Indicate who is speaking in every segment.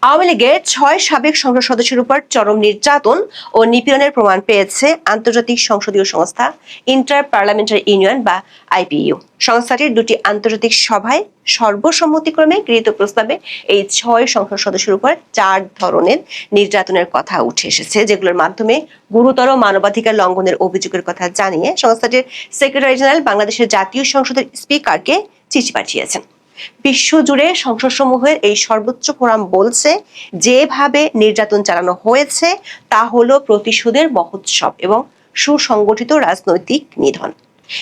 Speaker 1: আওয়ামী লীগের ৬ সাবেক সংসদ সদস্যের উপর চরম নির্যাতন ও নিপীড়নের প্রমাণ পেয়েছে আন্তর্জাতিক সংসদীয় সংস্থা ইন্টার পার্লামেন্টারি ইউনিয়ন বা আইপিইউ। সংস্থাটির দুটি আন্তর্জাতিক সভায় সর্বসম্মতিক্রমে গৃহীত প্রস্তাবে এই ৬ সংসদ সদস্যের উপর ৪ ধরনের নির্যাতনের কথা উঠে এসেছে, যেগুলোর মাধ্যমে গুরুতর মানবাধিকার লঙ্ঘনের অভিযোগের কথা জানিয়ে সংস্থাটির সেক্রেটারি জেনারেল বাংলাদেশের জাতীয় সংসদের স্পিকারকে চিঠি পাঠিয়েছেন। বিশ্বজুড়ে সংসদসমূহের এই সর্বোচ্চ ফোরাম বলছে, যেভাবে নির্যাতন চালানো হয়েছে তা হলো প্রতিশোধের মহোৎসব এবং সুসংগঠিত রাজনৈতিক নিধন।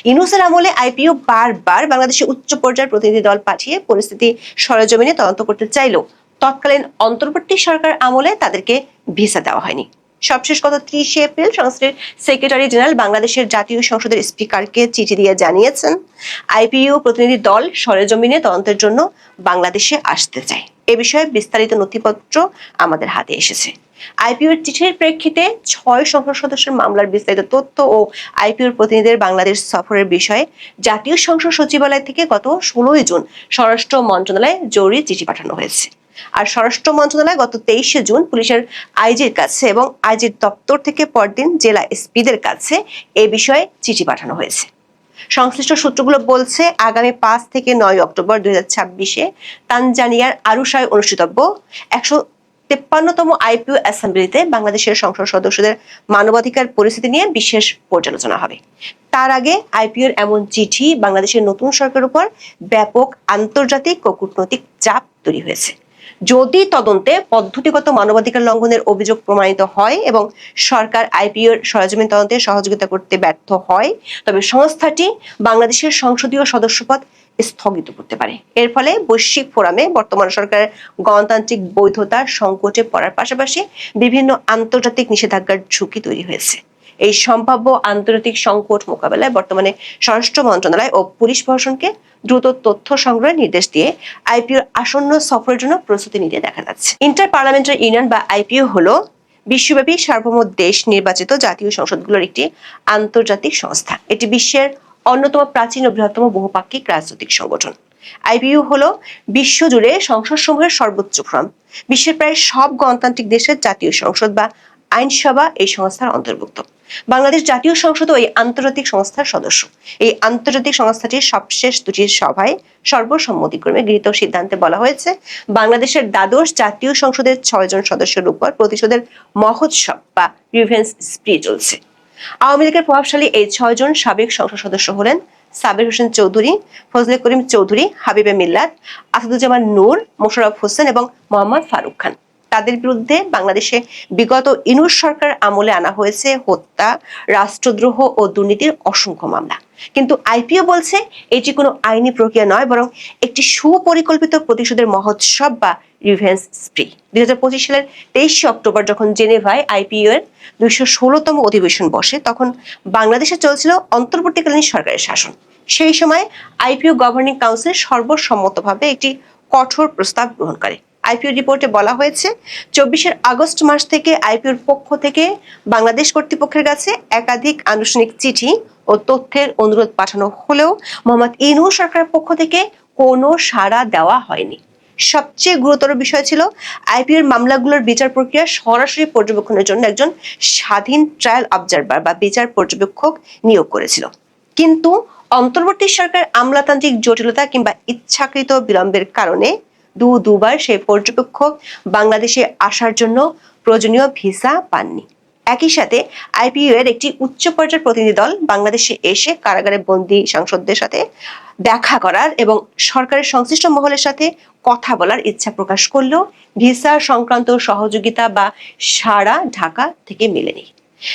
Speaker 1: ইউনূসের আমলে আইপিইউ বারবার বাংলাদেশের উচ্চ পর্যায়ের প্রতিনিধি দল পাঠিয়ে পরিস্থিতি সরেজমিনে তদন্ত করতে চাইলেও তৎকালীন অন্তর্বর্তী সরকার আমলে তাদেরকে ভিসা দেওয়া হয়নি। সবশেষ গত 30 এপ্রিল সংস্থার সেক্রেটারি জেনারেল বাংলাদেশের জাতীয় সংসদের স্পিকারকে চিঠি দিয়ে জানিয়েছেন, আইপিইউ প্রতিনিধি দল সরেজমিনে তদন্তের জন্য বাংলাদেশে আসতে চায়। এ বিষয়ে বিস্তারিত নথিপত্র আমাদের হাতে এসেছে। আইপিইউর চিঠির প্রেক্ষিতে ৬ সংসদ সদস্যের মামলার বিস্তারিত তথ্য ও আইপিইউর প্রতিনিধিদের বাংলাদেশ সফরের বিষয়ে জাতীয় সংসদ সচিবালয় থেকে গত 16 জুন স্বরাষ্ট্র মন্ত্রণালয়ে জরুরি চিঠি পাঠানো হয়েছে। আর স্বরাষ্ট্র মন্ত্রণালয় গত 23 জুন পুলিশের আইজির কাছে এবং আইজির দপ্তর থেকে পরদিন জেলা এসপিদের কাছে এ বিষয়ে চিঠি পাঠানো হয়েছে। সংশ্লিষ্ট সূত্রগুলো বলছে, আগামী 5 থেকে 9 অক্টোবর 2026-এ তানজানিয়ার আরুশায় অনুষ্ঠিতব্য 153তম আইপিইউ অ্যাসেম্বলিতে বাংলাদেশের সংসদ সদস্যদের মানবাধিকার পরিস্থিতি নিয়ে বিশেষ পর্যালোচনা হবে। তার আগে আইপিইউর এমন চিঠি বাংলাদেশের নতুন সরকারের উপর ব্যাপক আন্তর্জাতিক ও কূটনৈতিক চাপ তৈরি হয়েছে। যদি তদন্তে পদ্ধতিগত মানবাধিকার লঙ্ঘনের অভিযোগ প্রমাণিত হয় এবং সরকার আইপিইউর সরেজমিন তদন্তে সহযোগিতা করতে ব্যর্থ হয়, তবে সংস্থাটি বাংলাদেশের সংসদীয় সদস্যপদ স্থগিত করতে পারে। এর ফলে বৈশ্বিক ফোরামে বর্তমান সরকারের গণতান্ত্রিক বৈধতা সংকটে পড়ার পাশাপাশি বিভিন্ন আন্তর্জাতিক নিষেধাজ্ঞার ঝুঁকি তৈরি হয়েছে। এই সম্ভাব্য আন্তর্জাতিক সংকট মোকাবেলায় বর্তমানে স্বরাষ্ট্র মন্ত্রণালয় ও পুলিশ প্রশাসনকে দ্রুত তথ্য সংগ্রহের নির্দেশ দিয়ে আইপিইউর আসন্ন সফরের জন্য প্রস্তুতি নিতে দেখা যাচ্ছে। ইন্টার পার্লামেন্টারি ইউনিয়ন বা আইপিইউ হলো বিশ্বব্যাপী সার্বভৌম দেশ নির্বাচিত জাতীয় সংসদগুলোর একটি আন্তর্জাতিক সংস্থা। এটি বিশ্বের অন্যতম প্রাচীন ও বৃহত্তম বহুপাক্ষিক রাজনৈতিক সংগঠন। আইপিইউ হলো বিশ্বজুড়ে সংসদসমূহের সর্বোচ্চ ফোরাম। বিশ্বের প্রায় সব গণতান্ত্রিক দেশের জাতীয় সংসদ বা আইনসভা এই সংস্থার অন্তর্ভুক্ত। বাংলাদেশ জাতীয় সংসদ এই আন্তর্জাতিক সংস্থার সদস্য। এই আন্তর্জাতিক সংস্থাটির সবশেষ দুটি সভায় সর্বসম্মতিক্রমে গৃহীত সিদ্ধান্তে বলা হয়েছে, বাংলাদেশের দ্বাদশ জাতীয় সংসদের 6 জন সদস্যের উপর প্রতিশোধের মহোৎসব বা রিভেঞ্জ স্প্রি চলছে। আওয়ামী লীগের প্রভাবশালী এই 6 জন সাবেক সংসদ সদস্য হলেন সাবের হোসেন চৌধুরী, ফজলে করিম চৌধুরী, হাবিবে মিল্লাত, আসাদুজ্জামান নূর, মোশাররফ হোসেন এবং মোহাম্মদ ফারুক খান। তাদের বিরুদ্ধে বাংলাদেশে বিগত ইউনূস সরকার আমলে আনা হয়েছে হত্যা, রাষ্ট্রদ্রোহ ও দুর্নীতির অসংখ্য মামলা। কিন্তু আইপিইউ বলছে এটি কোনো আইনি প্রক্রিয়া নয়, বরং একটি সুপরিকল্পিত প্রতিশোধের মহোৎসব বা রিভেঞ্জ স্প্রি। 2025 সালের 23 অক্টোবর যখন জেনেভায় আইপিইউ এর 216তম অধিবেশন বসে, তখন বাংলাদেশে চলছিল অন্তর্বর্তীকালীন সরকারের শাসন। সেই সময় আইপিইউ গভর্নিং কাউন্সিল সর্বসম্মতভাবে একটি কঠোর প্রস্তাব গ্রহণ করে। আইপিইউ রিপোর্টে বলা হয়েছে, 24 আগস্ট মাস থেকে আইপিইউর পক্ষ থেকে বাংলাদেশ কর্তৃপক্ষের কাছে একাধিক আনুষ্ঠানিক চিঠি ও তথ্যের অনুরোধ পাঠানো হলেও মোহাম্মদ ইউনূস সরকারের পক্ষ থেকে কোনো সাড়া দেওয়া হয়নি। সবচেয়ে গুরুতর বিষয় ছিল, আইপিইউর মামলাগুলোর বিচার প্রক্রিয়া সরাসরি পর্যবেক্ষণের জন্য একজন স্বাধীন ট্রায়াল অবজারভার বা বিচার পর্যবেক্ষক নিয়োগ করেছিল। কিন্তু অন্তর্বর্তী সরকার আমলাতান্ত্রিক জটিলতা কিংবা ইচ্ছাকৃত বিলম্বের কারণে দুবার সেই পর্যবেক্ষক বাংলাদেশে আসার জন্য প্রয়োজনীয় ভিসা পাননি। একই সাথে আইপিইউ এর একটি উচ্চ পর্যায়ের প্রতিনিধি দল বাংলাদেশে এসে কারাগারে বন্দী সাংসদদের সাথে দেখা করার এবং সরকারের সংশ্লিষ্ট মহলের সাথে কথা বলার ইচ্ছা প্রকাশ করলেও ভিসা সংক্রান্ত সহযোগিতা বা সাড়া ঢাকা থেকে মেলেনি।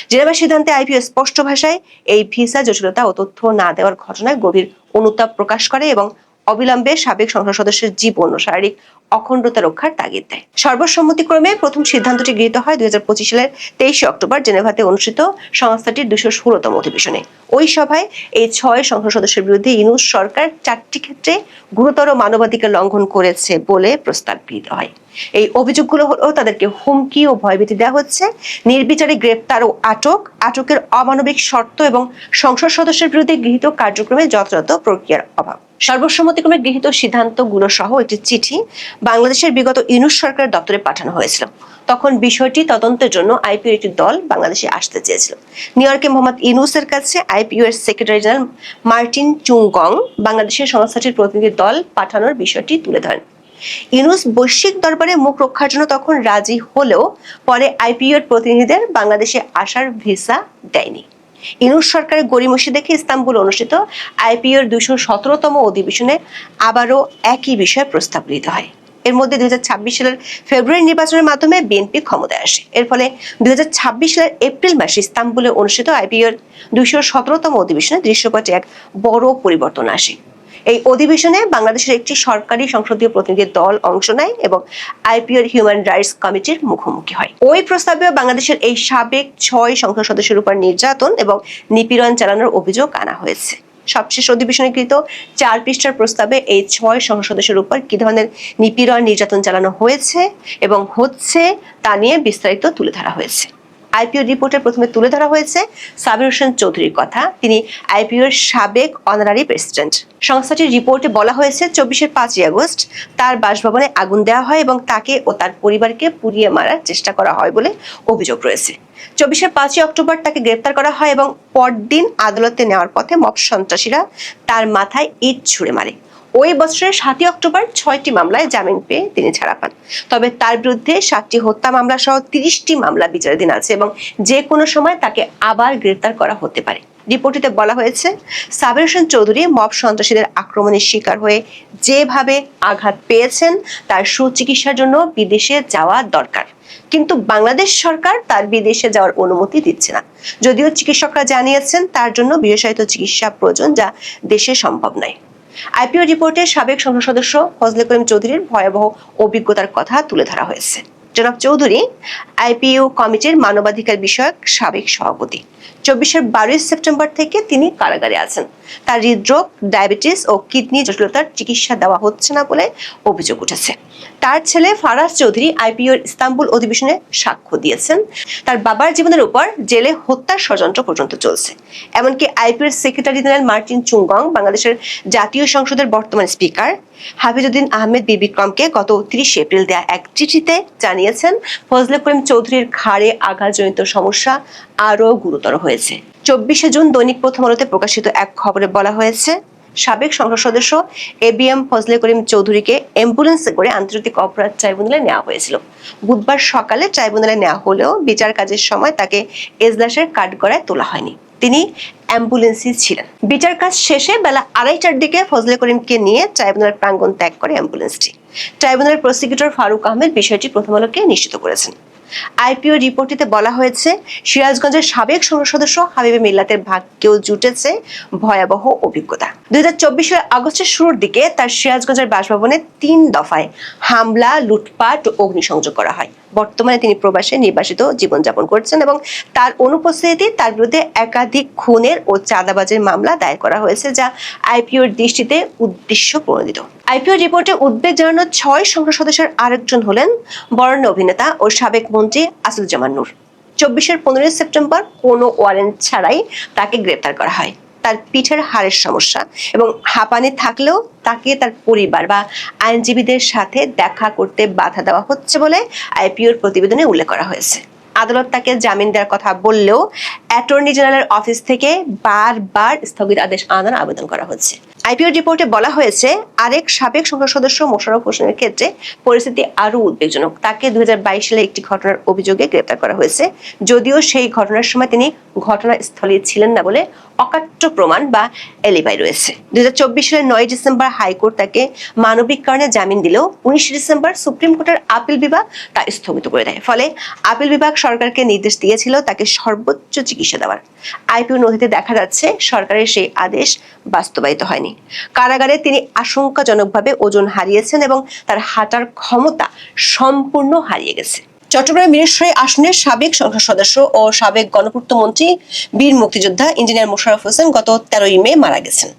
Speaker 1: জেনেভা সিদ্ধান্তে আইপিইউ স্পষ্ট ভাষায় এই ভিসা জটিলতা ও তথ্য না দেওয়ার ঘটনায় গভীর অনুতাপ প্রকাশ করে এবং অবিলম্বে সাবেক সংসদ সদস্যের জীবন ও শারীরিক অখণ্ডতা রক্ষার তাগিদ দেয়। সর্বসম্মতিক্রমে প্রথম সিদ্ধান্তটি গৃহীত হয় 2025 সালের 23 অক্টোবর জেনেভাতে অনুষ্ঠিত সংস্থাটির 216তম অধিবেশনে। ওই সভায় এই 6 সংসদ সদস্যের বিরুদ্ধে ইউনূস সরকার 4টি ক্ষেত্রে গুরুতর মানবাধিকার লঙ্ঘন করেছে বলে প্রস্তাব গৃহীত হয়। এই অভিযোগগুলো হলো, তাদেরকে হুমকি ও ভয়ভীতি দেওয়া হচ্ছে, নির্বিচারে গ্রেপ্তার ও আটকের অমানবিক শর্ত এবং সংসদ সদস্যের বিরুদ্ধে গৃহীত কার্যক্রমে যথাযথ প্রক্রিয়ার অভাব। সর্বসম্মতিক্রমে গৃহীত সিদ্ধান্তগুলো সহ একটি চিঠি বাংলাদেশের বিগত ইউনূস সরকারের দপ্তরে পাঠানো হয়েছিল। তখন বিষয়টি তদন্তের জন্য আইপিওর একটি দল বাংলাদেশে আসতে চেয়েছিল। নিউ ইয়র্কে মোহাম্মদ ইউনূসের কাছে আইপিও এর সেক্রেটারি জেনারেল মার্টিন চুংগং বাংলাদেশের সংস্থাটির প্রতিনিধি দল পাঠানোর বিষয়টি তুলে ধরেন। ইউনূস বৈশ্বিক দরবারে মুখ রক্ষার জন্য তখন রাজি হলেও পরে আইপিও এর প্রতিনিধিদের বাংলাদেশে আসার ভিসা দেয়নি। ইউনূস সরকারের গড়িমসি দেখে ইস্তাম্বুল অনুষ্ঠিত আইপিওর ২১৭তম অধিবেশনে আবারও একই বিষয়ে প্রস্তাব গৃহীত হয়। এর মধ্যে ২০২৬ সালের ফেব্রুয়ারি নির্বাচনের মাধ্যমে বিএনপি ক্ষমতায় আসে। এর ফলে ২০২৬ সালের এপ্রিল মাসে ইস্তাম্বুলে অনুষ্ঠিত আইপিওর ২১৭তম অধিবেশনে দৃশ্যপটে এক বড় পরিবর্তন আসে। এই অধিবেশনে বাংলাদেশের একটি সরকারি সংসদীয় প্রতিনিধি দল অংশ নেয় এবং আইপিওর হিউম্যান রাইটস কমিটির মুখোমুখি হয়। ওই প্রস্তাবে বাংলাদেশের এই সাবেক ৬ সংসদ সদস্যের উপর নির্যাতন এবং নিপীড়ন চালানোর অভিযোগ আনা হয়েছে। সবশেষ অধিবেশনে গৃহীত ৪ পৃষ্ঠার প্রস্তাবে এই ৬ সংসদ সদস্যের উপর কি ধরনের নিপীড়ন নির্যাতন চালানো হয়েছে এবং হচ্ছে তা নিয়ে বিস্তারিত তুলে ধরা হয়েছে। আইপিও রিপোর্টে প্রথমে তুলে ধরা হয়েছে সাবির হোসেন চৌধুরীর কথা। তিনি আইপিওর সাবেক অনারারি প্রেসিডেন্ট। সংস্থাটির রিপোর্টে বলা হয়েছে ২৪ ৫ই আগস্ট তার বাসভবনে আগুন দেওয়া হয় এবং তাকে ও তার পরিবারকে পুড়িয়ে মারার চেষ্টা করা হয় বলে অভিযোগ রয়েছে। ২৪ ৫ই অক্টোবর তাকে গ্রেপ্তার করা হয় এবং পরদিন আদালতে নেওয়ার পথে মব সন্ত্রাসীরা তার মাথায় ইট ছুঁড়ে মারে। ওই বছরের ৭ই অক্টোবর ৬টি মামলায় জামিন পেয়ে তিনি ছাড়া পান। তবে তার বিরুদ্ধে ৭টি হত্যা মামলা সহ ৩০টি মামলা বিচারাধীন আছে এবং যে কোনো সময় তাকে আবার গ্রেফতার করা হতে পারে। রিপোর্টটিতে বলা হয়েছে সাবির হোসেন চৌধুরী মব সন্ত্রাসীদের আক্রমণের শিকার হয়ে যেভাবে আঘাত পেয়েছেন তার সুচিকিৎসার জন্য বিদেশে যাওয়া দরকার, কিন্তু বাংলাদেশ সরকার তার বিদেশে যাওয়ার অনুমতি দিচ্ছে না। যদিও চিকিৎসকরা জানিয়েছেন তার জন্য বিশেষায়িত চিকিৎসা প্রয়োজন, যা দেশে সম্ভব নয়। আইপিও রিপোর্টে সাবেক সংসদ সদস্য ফজলে করিম চৌধুরীর ভয়াবহ অভিজ্ঞতার কথা তুলে ধরা হয়েছে। জনাব চৌধুরী আইপিও কমিটির মানবাধিকার বিষয়ক সাবেক সভাপতি। ২৪ ১২ সেপ্টেম্বর থেকে তিনি কারাগারে আছেন। তার হৃদরোগ, ডায়াবেটিস ও কিডনি জটিলতার চিকিৎসা দেওয়া হচ্ছে না বলে অভিযোগ উঠেছে। তার ছেলে ফারাজ চৌধুরী আইপিওর ইস্তাম্বুল অধিবেশনে সাক্ষ্য দিয়েছেন। তার বাবার জীবনের উপর জেলে হত্যার ষড়যন্ত্র পর্যন্ত চলছে। এমনকি আইপিওর সেক্রেটারি জেনারেল মার্টিন চুংগং বাংলাদেশের জাতীয় সংসদের বর্তমান স্পিকার হাফিজউদ্দিন আহমেদ বীর বিক্রমকে গত ৩০ এপ্রিল দেয়া এক চিঠিতে জানিয়েছেন ফজলে করিম চৌধুরীর ঘাড়ে আঘাতজনিত সমস্যা আরও গুরুতর হয়েছে। ২৪ জুন দৈনিক প্রথম আলোতে প্রকাশিত এক খবরে বলা হয়েছে সাবেক সংসদ সদস্য এবিএম ফজলে করিম চৌধুরীকে অ্যাম্বুলেন্সে করে আন্তর্জাতিক অপরাধ ট্রাইব্যুনালে নেওয়া হয়েছিল। বুধবার সকালে ট্রাইব্যুনালে নেওয়া হলেও বিচার কাজের সময় তাকে এজলাসের কাঠগড়ায় তোলা হয়নি। তিনি অ্যাম্বুলেন্সে ছিলেন। বিচার কাজ শেষে বেলা ২:৩০টার দিকে ফজলে করিমকে নিয়ে ট্রাইব্যুনাল প্রাঙ্গণ ত্যাগ করে অ্যাম্বুলেন্সটি। ট্রাইব্যুনালের প্রসিকিউটর ফারুক আহমেদ বিষয়টি প্রথম আলোকে নিশ্চিত করেছেন। আইপিও রিপোর্টটিতে বলা হয়েছে সিরাজগঞ্জের সাবেক সংসদ সদস্য হাবিবে মিল্লাতের ভাগ্যেও জুটেছে ভয়াবহ অভিজ্ঞতা। ২০২৪ সালের আগস্টের শুরুর দিকে তার সিরাজগঞ্জের বাসভবনে ৩ দফায় হামলা, লুটপাট ও অগ্নিসংযোগ করা হয়। বর্তমানে তিনি প্রবাসে নির্বাসিত জীবনযাপন করছেন এবং তার অনুপস্থিতিতে তার বিরুদ্ধে একাধিক খুনের ও চাঁদাবাজির মামলা দায়ের করা হয়েছে, যা আইপিওর দৃষ্টিতে উদ্দেশ্য প্রণোদিত। আইপিও রিপোর্টে উদ্বেগ জানানো ৬ সংসদ সদস্যের আরেকজন হলেন বরেণ্য অভিনেতা ও সাবেক মন্ত্রী আসাদুজ্জামান নূর। ২৪ ১৫ সেপ্টেম্বর কোনো ওয়ারেন্ট ছাড়াই তাকে গ্রেপ্তার করা হয়। তার পিঠের হাড়ের সমস্যা এবং হাঁপানি থাকলেও তাকে তার পরিবার বা আইনজীবীদের সাথে দেখা করতে বাধা দেওয়া হচ্ছে বলে আইপিওর প্রতিবেদনে উল্লেখ করা হয়েছে। আদালত তাকে জামিন দেওয়ার কথা বললেও অ্যাটর্নি জেনারেলের অফিস থেকে বারবার স্থগিত আদেশ আনার আবেদন করা হচ্ছে। আইপিও রিপোর্টে বলা হয়েছে আরেক সাবেক সংসদ সদস্য মোশাররফ হোসেনের ক্ষেত্রে পরিস্থিতি আরও উদ্বেগজনক। তাকে ২০২২ সালে একটি ঘটনার অভিযোগে গ্রেপ্তার করা হয়েছে, যদিও সেই ঘটনার সময় তিনি ঘটনাস্থলে ছিলেন না বলে অকাট্য প্রমাণ বা এলিবাই রয়েছে। ২০২৪ সালের ৯ ডিসেম্বর হাইকোর্ট তাকে মানবিক কারণে জামিন দিলেও ১৯ ডিসেম্বর সুপ্রিম কোর্টের আপিল বিভাগ তা স্থগিত করে দেয়। ফলে আপিল বিভাগ সরকারকে নির্দেশ দিয়েছিল তাকে সর্বোচ্চ চিকিৎসা দেওয়ার। আইপিও নথিতে দেখা যাচ্ছে সরকারের সেই আদেশ বাস্তবায়িত হয়নি। কারাগারে তিনি আশঙ্কাজনকভাবে ওজন হারিয়েছেন এবং তার হাঁটার ক্ষমতা সম্পূর্ণ হারিয়ে গেছে। চট্টগ্রাম মিরসরাই আসনের সাবেক সংসদ সদস্য ও সাবেক গণপূর্ত মন্ত্রী বীর মুক্তিযোদ্ধা ইঞ্জিনিয়ার মোশাররফ হোসেন গত ১৩ মে মারা গেছেন।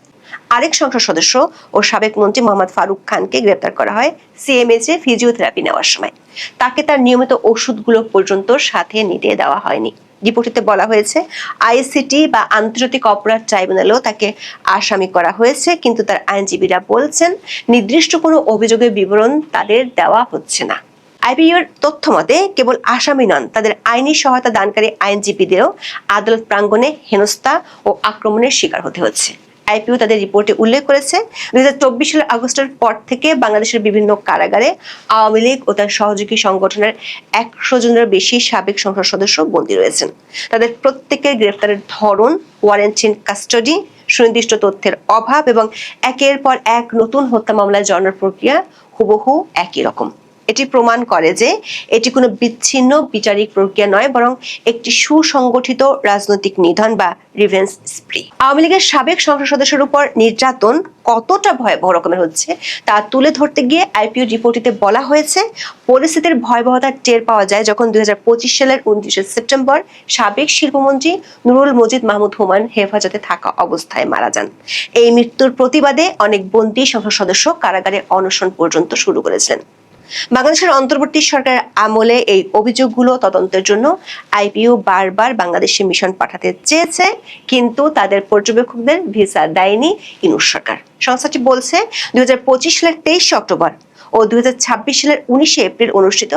Speaker 1: আরেক সংসদ সদস্য ও সাবেক মন্ত্রী মোহাম্মদ ফারুক খানকে গ্রেপ্তার করা হয় সিএমএইচে ফিজিওথেরাপি নেওয়ার সময়। তাকে তার নিয়মিত ওষুধগুলো পর্যন্ত সাথে নিতে দেওয়া হয়নি। রিপোর্টটিতে বলা হয়েছে আইসিটি বা আন্তর্জাতিক অপরাধ ট্রাইব্যুনালেও তাকে আসামি করা হয়েছে, কিন্তু তার আইনজীবীরা বলছেন নির্দিষ্ট কোনো অভিযোগের বিবরণ তাদের দেওয়া হচ্ছে না। আইপিইউর তথ্য মতে কেবল আসামি নন, তাদের আইনি সহায়তা দানকারী আইনজীবীদেরও আদালত প্রাঙ্গণে হেনস্থা ও আক্রমণের শিকার হতে হচ্ছে। আইপিইউ তাদের রিপোর্টে উল্লেখ করেছে 2024 সালের আগস্টের পর থেকে বাংলাদেশের বিভিন্ন কারাগারে আওয়ামী লীগ ও তার সহযোগী সংগঠনের 100 জনের বেশি সাবেক সংসদ সদস্য বন্দী রয়েছেন। তাদের প্রত্যেকের গ্রেফতারের ধরন, ওয়ারেন্ট কাস্টডি, সুনির্দিষ্ট তথ্যের অভাব এবং একের পর এক নতুন হত্যা মামলায় জড়ানোর প্রক্রিয়া হুবহু একই রকম। এটি প্রমাণ করে যে এটি কোনো বিচ্ছিন্ন বিচারিক প্রক্রিয়া নয়, বরং একটি সুসংগঠিত রাজনৈতিক নিধন বা রিভেঞ্জ স্প্রি। আওয়ামী লীগের সাবেক সংসদ সদস্যের উপর নির্যাতন কতটা ভয়াবহ রকমের হচ্ছে তা তুলে ধরতে গিয়ে আইপিইউ রিপোর্টটিতে বলা হয়েছে পরিস্থিতির ভয়াবহতা টের পাওয়া যায় যখন 2025 সালের 29 সেপ্টেম্বর সাবেক শিল্পমন্ত্রী নুরুল মজিদ মাহমুদ হুমায়ুন হেফাজতে থাকা অবস্থায় মারা যান। এই মৃত্যুর প্রতিবাদে অনেক বন্দী সংসদ সদস্য কারাগারে অনশন পর্যন্ত শুরু করেছিলেন। বাংলাদেশের অন্তর্বর্তী সরকারের আমলে এই অভিযোগগুলো তদন্তের জন্য আইপিইউ বারবার বাংলাদেশে মিশন পাঠাতে চেয়েছে, কিন্তু তাদের পর্যবেক্ষকদের ভিসা দেয়নি ইউনূস সরকার। সংস্থাটি বলছে 2025 সালের 23 অক্টোবর ও 2026 সালের 19 এপ্রিল অনুষ্ঠিত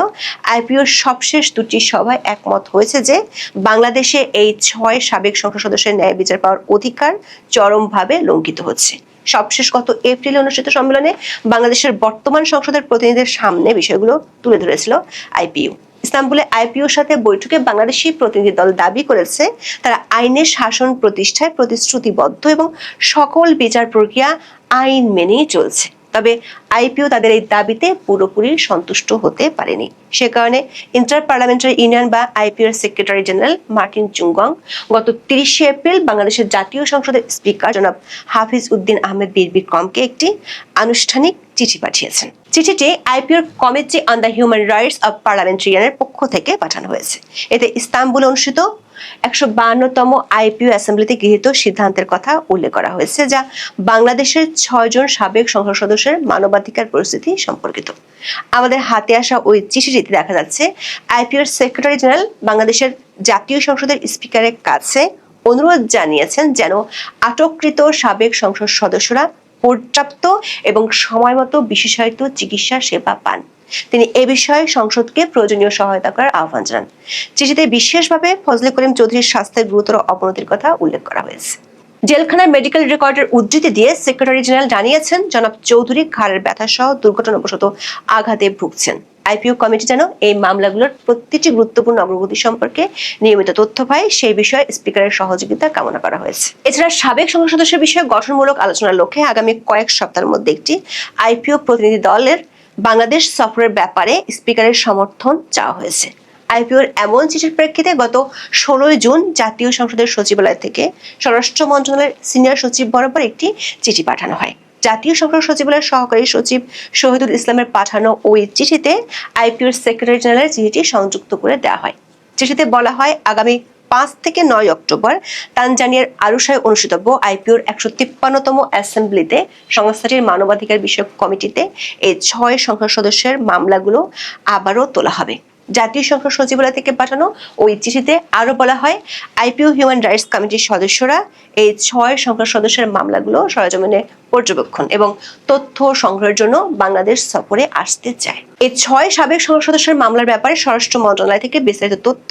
Speaker 1: আইপিইউর সবশেষ দুটি সভায় একমত হয়েছে যে বাংলাদেশে এই 6 সাবেক সংসদ সদস্যের ন্যায় বিচার পাওয়ার অধিকার চরমভাবে লঙ্ঘিত হচ্ছে। সবশেষ গত এপ্রিলে অনুষ্ঠিত সম্মেলনে বাংলাদেশের বর্তমান সংসদের প্রতিনিধিদের সামনে বিষয়গুলো তুলে ধরেছিল আইপিইউ। ইস্তাম্বুলে আইপিইউর সাথে বৈঠকে বাংলাদেশি প্রতিনিধি দল দাবি করেছে তারা আইনের শাসন প্রতিষ্ঠায় প্রতিশ্রুতিবদ্ধ এবং সকল বিচার প্রক্রিয়া আইন মেনেই চলছে। তবে আইপিইউ তাদের এই দাবিতে পুরোপুরি সন্তুষ্ট হতে পারেনি। সে কারণে ইন্টার পার্লামেন্টারি ইউনিয়ন বা আইপিইউর সেক্রেটারি জেনারেল মার্টিন চুংগং গত 30 এপ্রিল বাংলাদেশের জাতীয় সংসদের স্পিকার জনাব হাফিজ উদ্দিন আহমেদ বীর বিক্রমকে একটি আনুষ্ঠানিক চিঠি পাঠিয়েছেন। চিঠিটি আইপিইউর committee on the human rights of পার্লামেন্টারিয়ানের পক্ষ থেকে পাঠানো হয়েছে। এতে ইস্তাম্বুলে অনুষ্ঠিত 152তম আইপিইউ অ্যাসেম্বলিতে গৃহীত সিদ্ধান্তের কথা উল্লেখ করা হয়েছে, যা বাংলাদেশের 6 জন সাবেক সংসদ সদস্যের মানবাধিকার পরিস্থিতি সম্পর্কিত। আমাদের হাতে আসা ওই চিঠিটিতে দেখা যাচ্ছে আইপিইউর সেক্রেটারি জেনারেল বাংলাদেশের জাতীয় সংসদের স্পিকারের কাছে অনুরোধ জানিয়েছেন যেন আটককৃত সাবেক সংসদ সদস্যরা পর্যাপ্ত এবং সময়মতো বিশেষায়িত চিকিৎসা সেবা পান। তিনি এ বিষয়ে সংসদকে প্রয়োজনীয় সহায়তা করার আহ্বান জানান। চিঠিতে বিশেষভাবে ফজলে করিম চৌধুরীর স্বাস্থ্যের গুরুতর অবনতির কথা উল্লেখ করা হয়েছে। জেলখানার মেডিকেল রেকর্ডের উদ্ধৃতি দিয়ে সেক্রেটারি জেনারেল জানিয়েছেন জনাব চৌধুরী ঘাড়ের ব্যথা সহ দুর্ঘটনাবশত আঘাতে ভুগছেন। আইপিইউ কমিটি যেন এই মামলাগুলোর প্রতিটি গুরুত্বপূর্ণ অগ্রগতি সম্পর্কে নিয়মিত তথ্য পায় সেই বিষয়ে স্পিকারের সহযোগিতা কামনা করা হয়েছে। এছাড়া সাবেক সংসদ সদস্যের বিষয়ে গঠনমূলক আলোচনার লক্ষ্যে আগামী কয়েক সপ্তাহের মধ্যে একটি আইপিইউ প্রতিনিধি দলের বাংলাদেশ সফরের ব্যাপারে স্পিকারের সমর্থন চাওয়া হয়েছে। আইপিইউর এমন চিঠির প্রেক্ষিতে গত 16 জুন জাতীয় সংসদের সচিবালয় থেকে স্বরাষ্ট্র মন্ত্রণালয়ের সিনিয়র সচিব বরাবর একটি চিঠি পাঠানো হয়। জাতীয় সংসদ সচিবালয়ের সহকারী সচিব শহীদুল ইসলামের পাঠানো ওই চিঠিতে আইপিইউর সেক্রেটারি জেনারেল চিঠিটি সংযুক্ত করে দেওয়া হয়। চিঠিতে বলা হয় আগামী 5 থেকে 9 অক্টোবর তানজানিয়ার আরুসায় অনুষ্ঠিতব্য আইপিইউর 153তম অ্যাসেম্বলিতে সংস্থাটির মানবাধিকার বিষয়ক কমিটিতে এই 6 সংসদ সদস্যের মামলাগুলো আবারও তোলা হবে। জাতীয় সংসদ সচিবালয় থেকে পাঠানো ওই চিঠিতে আরো বলা হয় আইপিইউ হিউম্যান রাইটস কমিটির সদস্যরা এই 6 সংসদ সদস্যের মামলাগুলো সরেজমিনে পর্যবেক্ষণ এবং তথ্য সংগ্রহের জন্য বাংলাদেশ সফরে আসতে চায়। এই 6 সাবেক সংসদ সদস্যের মামলার ব্যাপারে স্বরাষ্ট্র মন্ত্রণালয় থেকে বিস্তারিত তথ্য